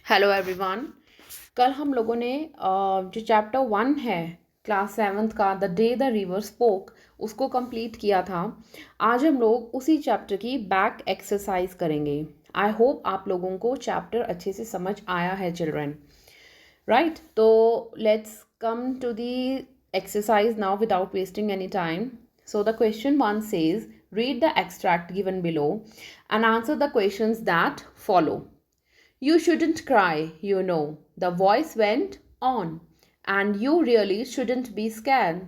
Hello everyone. कल हम लोगों ने जो चैप्टर 1 है क्लास 7th का the day the river spoke उसको कंप्लीट किया था। आज हम लोग उसी चैप्टर की बैक एक्सरसाइज करेंगे। आई होप आप लोगों को चैप्टर अच्छे से समझ आया है चिल्ड्रन, राइट? तो let's come to the exercise now without wasting any time. So the question 1 says, read the extract given below and answer the questions that follow. You shouldn't cry, you know, the voice went on. And you really shouldn't be scared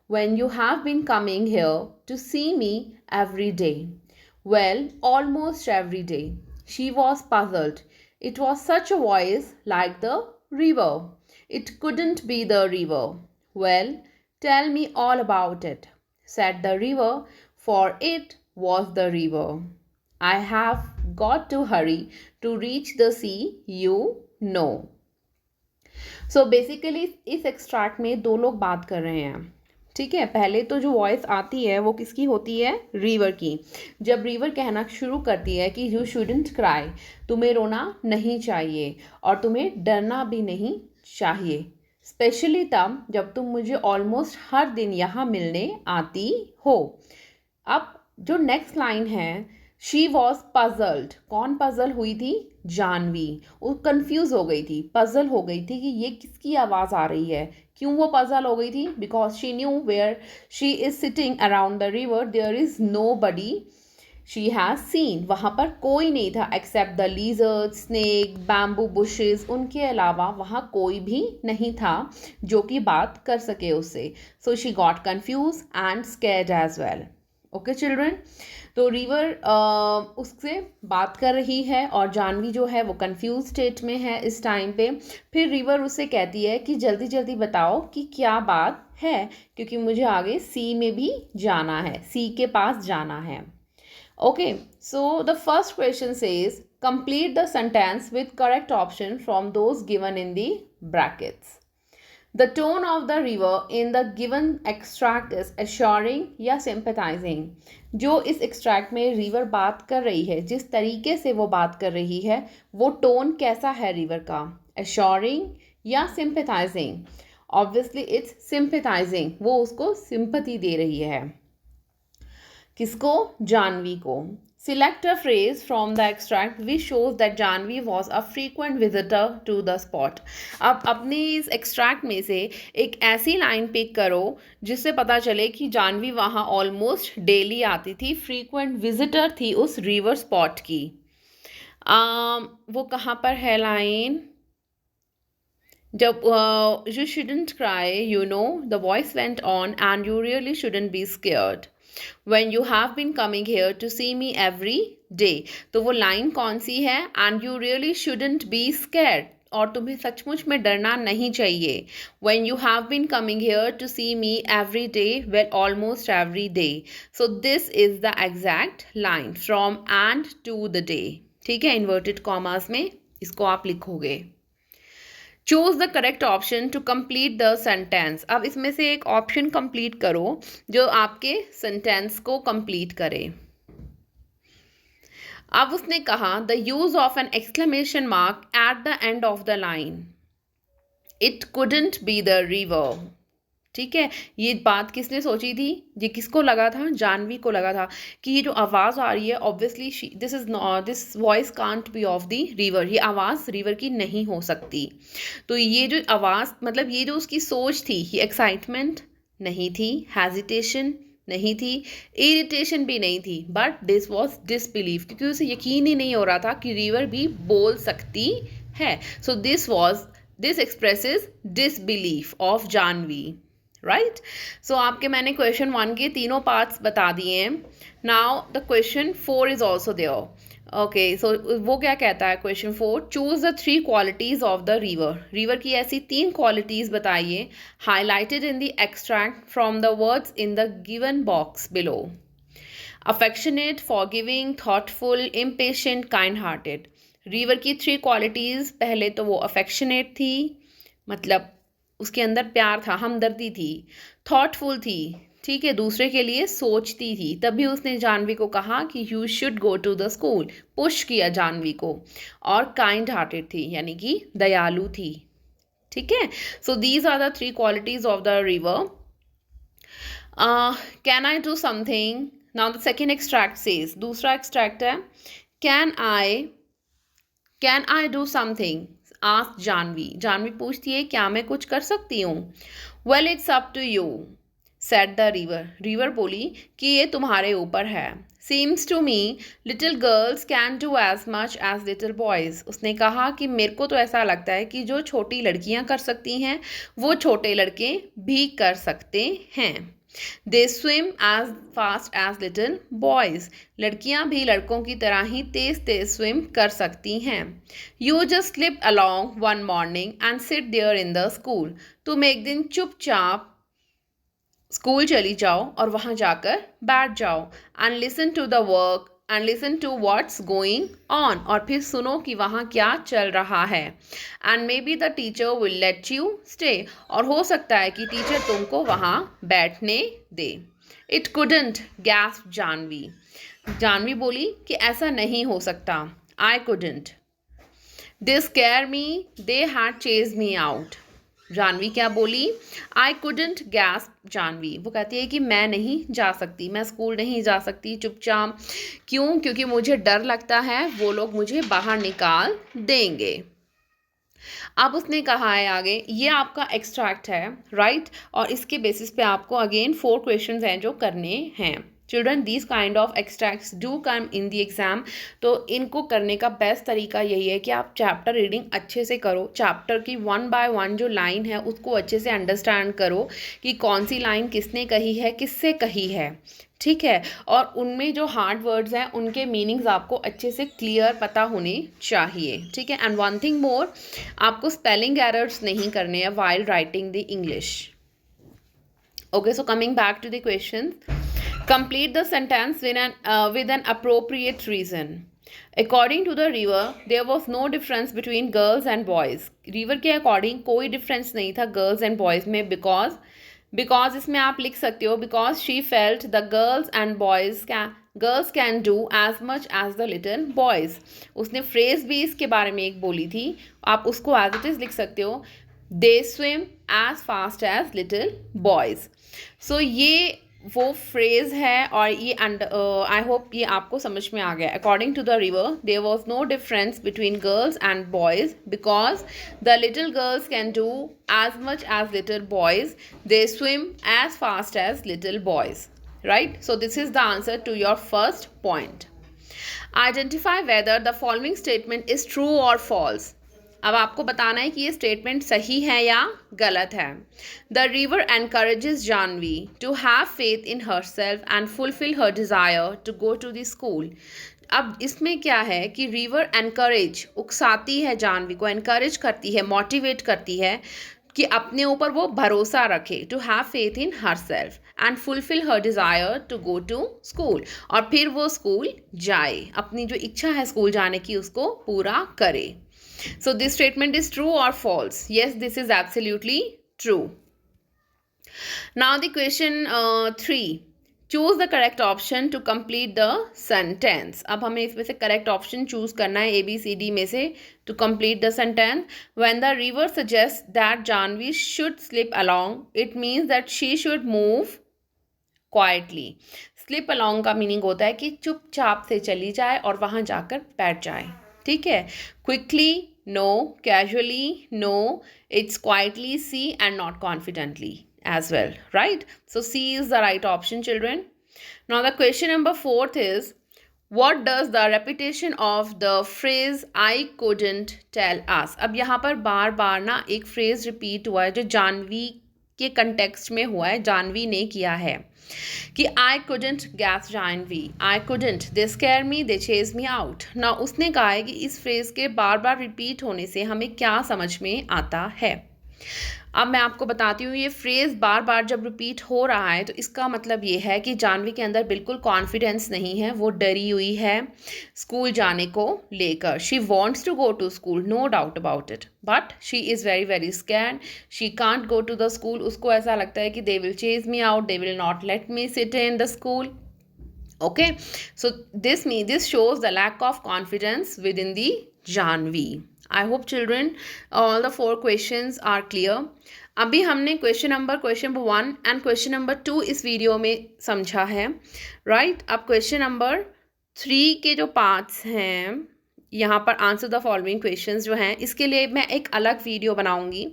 when you have been coming here to see me every day. Well, almost every day. She was puzzled. It was such a voice like the river. It couldn't be the river. Well, tell me all about it, said the river, for it was the river. I have got to hurry to reach the sea, you know. So basically इस extract में दो लोग बात कर रहे हैं, ठीक है? पहले तो जो वॉइस आती है वो किसकी होती है? रिवर की। जब रिवर कहना शुरू करती है कि यू शुडंट क्राई, तुम्हें रोना नहीं चाहिए और तुम्हें डरना भी नहीं चाहिए, स्पेशली तब जब तुम मुझे ऑलमोस्ट हर दिन यहाँ मिलने आती हो। अब जो नेक्स्ट लाइन है, शी वॉज पजल्ड। कौन पजल हुई थी? जानवी। वो कंफ्यूज हो गई थी, पजल हो गई थी कि ये किसकी आवाज़ आ रही है। क्यों वो पजल हो गई थी? Because she knew where she is sitting around the river there is nobody she has seen. वहाँ पर कोई नहीं था except the lizard, snake, bamboo bushes. उनके अलावा वहाँ कोई भी नहीं था जो कि बात कर सके उससे। So she got confuse and scared as well. Okay children, तो रिवर उससे बात कर रही है और जानवी जो है वो कंफ्यूज स्टेट में है इस टाइम पे। फिर रिवर उससे कहती है कि जल्दी जल्दी बताओ कि क्या बात है, क्योंकि मुझे आगे सी में भी जाना है, सी के पास जाना है। Okay, so the first question says complete the sentence with correct option from those given in the brackets. The tone of the river in the given extract is assuring या sympathizing. जो इस extract में river बात कर रही है, जिस तरीके से वो बात कर रही है, वो tone कैसा है river का? assuring या sympathizing? Obviously it's sympathizing. वो उसको sympathy दे रही है। किसको? जानवी को। Select a phrase from the extract which shows that Janvi was a frequent visitor to the spot. अब अपने इस एक्सट्रैक्ट में से एक ऐसी लाइन पिक करो जिससे पता चले कि जानवी वहाँ ऑलमोस्ट डेली आती थी, फ्रीक्वेंट विजिटर थी उस रिवर स्पॉट की। वो कहाँ पर है लाइन? जब you shouldn't cry, you know, the voice went on, and you really shouldn't be scared when you have been coming here to see me every day. तो वो लाइन कौन सी है? And you really shouldn't be scared, और तुम्हें सचमुच में डरना नहीं चाहिए। When you have been coming here to see me every day, well, almost every day. So this is the exact line from and to the day. ठीक है, inverted commas में इसको आप लिखोगे। Choose the correct option to complete the sentence. अब इसमें से एक ऑप्शन कंप्लीट करो जो आपके सेंटेंस को कंप्लीट करे। अब उसने कहा the use of an exclamation mark at the end of the line. It couldn't be the river. ठीक है, ये बात किसने सोची थी? ये किसको लगा था? जानवी को लगा था कि ये जो आवाज़ आ रही है obviously this voice can't be of the river, ये आवाज़ रिवर की नहीं हो सकती। तो ये जो आवाज़ मतलब ये जो उसकी सोच थी, ये एक्साइटमेंट नहीं थी, हेजिटेशन नहीं थी, इरिटेशन भी नहीं थी, बट दिस वॉज डिसबिलीफ, क्योंकि उसे यकीन ही नहीं हो रहा था कि रिवर भी बोल सकती है। So this expresses disbelief of Janvi, right? So आपके मैंने क्वेश्चन 1 के तीनों पार्ट्स बता दिए हैं। Now the question 4 is also there. Okay, so वो क्या कहता है question 4? Choose the 3 qualities of the river. River की ऐसी 3 क्वालिटीज बताइए highlighted in the extract from the words in the given box below. Affectionate, forgiving, thoughtful, impatient, kind hearted. River की 3 qualities, पहले तो वो अफेक्शनेट थी, मतलब उसके अंदर प्यार था, हमदर्दी थी। थॉटफुल थी, ठीक है, दूसरे के लिए सोचती थी, तभी उसने जानवी को कहा कि you should go to the school, push किया जानवी को। और काइंड हार्टेड थी, यानी कि दयालु थी। ठीक है, so these are the 3 qualities of the river. Can I do something? Now the second extract says, दूसरा एक्सट्रैक्ट है can I do something, ask Janvi. Janvi पूछती है क्या मैं कुछ कर सकती हूँ? Well it's up to you said the river. River बोली कि ये तुम्हारे ऊपर है। Seems to me little girls can do as much as little boys. उसने कहा कि मेरे को तो ऐसा लगता है कि जो छोटी लड़कियां कर सकती हैं वो छोटे लड़के भी कर सकते हैं। They swim as fast as little boys. लड़कियां भी लड़कों की तरह ही तेज तेज स्विम कर सकती हैं। You just slip along one morning and sit there in the school. तुम एक दिन चुपचाप स्कूल चली जाओ और वहाँ जाकर बैठ जाओ। And listen to the work and listen to what's going on, और फिर सुनो कि वहाँ क्या चल रहा है। And maybe the teacher will let you stay, और हो सकता है कि टीचर तुमको वहाँ बैठने दे। It couldn't, gasp Janvi. Janvi बोली कि ऐसा नहीं हो सकता। I couldn't, they scare me, they had chase me out. Janvi क्या बोली? I couldn't, gasp Janvi. वो कहती है कि मैं नहीं जा सकती, मैं स्कूल नहीं जा सकती चुपचाप। क्यों? क्योंकि मुझे डर लगता है वो लोग मुझे बाहर निकाल देंगे। अब उसने कहा है आगे, ये आपका एक्सट्रैक्ट है, राइट? और इसके बेसिस पे आपको अगेन 4 क्वेश्चंस हैं जो करने हैं। Children, this kind of extracts do come in the exam. तो इनको करने का बेस्ट तरीका यही है कि आप चैप्टर रीडिंग अच्छे से करो, चैप्टर की 1 बाय 1 जो लाइन है उसको अच्छे से अंडरस्टैंड करो कि कौन सी लाइन किसने कही है, किससे कही है। ठीक है, और उनमें जो हार्ड वर्ड्स हैं उनके मीनिंग्स आपको अच्छे से क्लियर पता होने चाहिए। ठीक है, एंड वन थिंग मोर, आपको स्पेलिंग एरर्स नहीं करने हैं while writing the English. Okay, so coming back to the question, complete the sentence with an appropriate reason. According to the river, there was no difference between girls and boys. River के according कोई difference नहीं था girls and boys में। Because इसमें आप लिख सकते हो because she felt the girls can do as much as the little boys. उसने फ्रेज भी इसके बारे में एक बोली थी, आप उसको एज इट इज़ लिख सकते हो, they swim as fast as little boys. So ये वो फ्रेज है और ये आई होप ये आपको समझ में आ गया। According to the river there was no difference between girls and boys because the little girls can do as much as little boys, they swim as fast as little boys, right? So this is the answer to your first point. Identify whether the following statement is true और false. अब आपको बताना है कि ये statement सही है या गलत है। The river encourages Janvi to have faith in herself and fulfil her desire to go to the school. अब इसमें क्या है कि रिवर एनकरेज, उकसाती है जानवी को, एनकरेज करती है, मोटिवेट करती है कि अपने ऊपर वो भरोसा रखे, to have faith in herself and fulfil her desire to go to school, और फिर वो स्कूल जाए, अपनी जो इच्छा है स्कूल जाने की उसको पूरा करे। So this statement is true or false? Yes, this is absolutely true. Now the question 3. Choose the correct option to complete the sentence. अब हमें इसमें से correct option choose करना है A, B, C, D में से to complete the sentence. When the river suggests that Janvi should slip along, it means that she should move quietly. Slip along का meaning होता है कि चुपचाप से चली जाए और वहाँ जाकर बैठ जाए। ठीक है, quickly no, casually no, it's quietly C, and not confidently as well, right? So C is the right option, children. Now the question number 4 is, what does the repetition of the phrase I couldn't tell us? अब यहाँ पर बार बार ना एक phrase repeat हुआ है जो जानवी के context में हुआ है, जानवी ने किया है कि I couldn't guess Janvi, I couldn't, they scare me, they chase me out। ना उसने कहा है कि इस फ्रेज के बार बार रिपीट होने से हमें क्या समझ में आता है। अब मैं आपको बताती हूँ, ये फ्रेज़ बार बार जब रिपीट हो रहा है तो इसका मतलब ये है कि जानवी के अंदर बिल्कुल कॉन्फिडेंस नहीं है, वो डरी हुई है स्कूल जाने को लेकर. She wants to go to school, no doubt about it, but she is very very scared. She can't go to the school. उसको ऐसा लगता है कि they will chase me out, they will not let me sit in the school. Okay, so this shows the lack of confidence within the Janvi. I hope children all the 4 questions are clear. अभी हमने question number 1 and question number 2 इस video में समझा है, right. अब question number 3 के जो parts हैं, यहाँ पर आंसर द फॉलोइंग क्वेश्चंस जो हैं, इसके लिए मैं एक अलग वीडियो बनाऊंगी,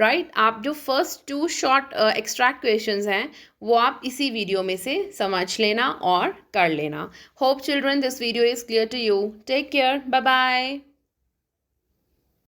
राइट. आप जो फर्स्ट 2 शॉर्ट एक्सट्रैक्ट क्वेश्चंस हैं वो आप इसी वीडियो में से समझ लेना और कर लेना. Hope children this video is clear to you. Take care, bye bye.